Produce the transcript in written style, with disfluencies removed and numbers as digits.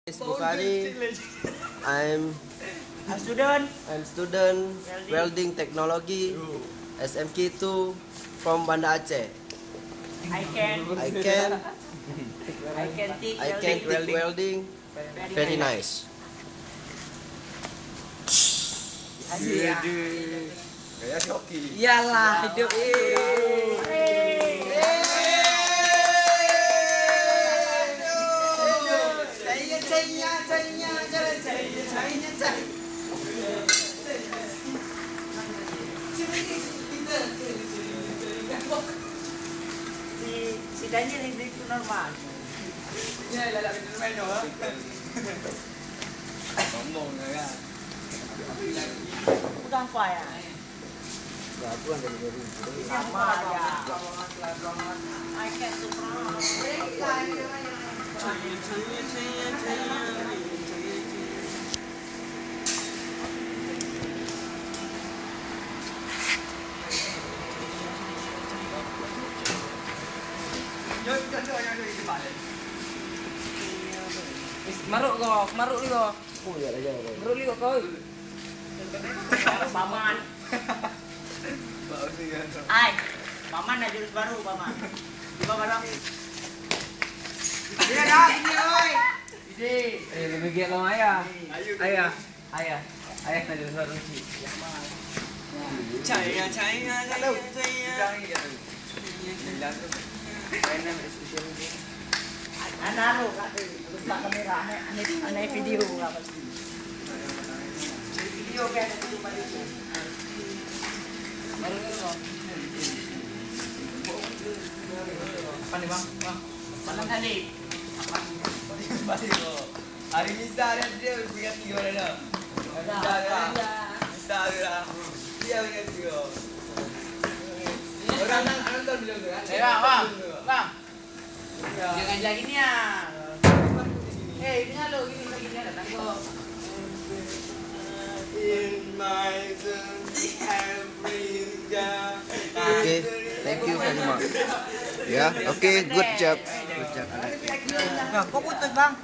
Bukhari. I'm student welding technology SMK2 from Banda Aceh. I can take welding very nice. Kayak Shoki. Iyalah hidup si Daniel itu normal. Ini adalah main doang. Ngomong ya. Bukan apa ya? Gabungan dari baru. Sama aja. I can maruk ni kau. Oh ya aja. Maruk ni kau. Paman. Ai, paman dah jurus baru paman. Coba barang. Dia dah ini oi. Ide. Lebih giat lo ayah. Ayah nak jadi suara sih. Caya. Anaro kat letak kamera aneh video enggak pasti. Video kan video pada itu. Baru ni kau. Apa ni bang? Mana tadi? Apa? Balik kau. Hari Misa dia berikan 3 orang dah. Misa dah. Dia berikan 3. Orang nonton bilang tu kan? Bang. Jangan lagi ni ah. Ini halo gini datang kau. In my Africa. Okay, thank you very much. Ya, okay, good job. Kau putus bang.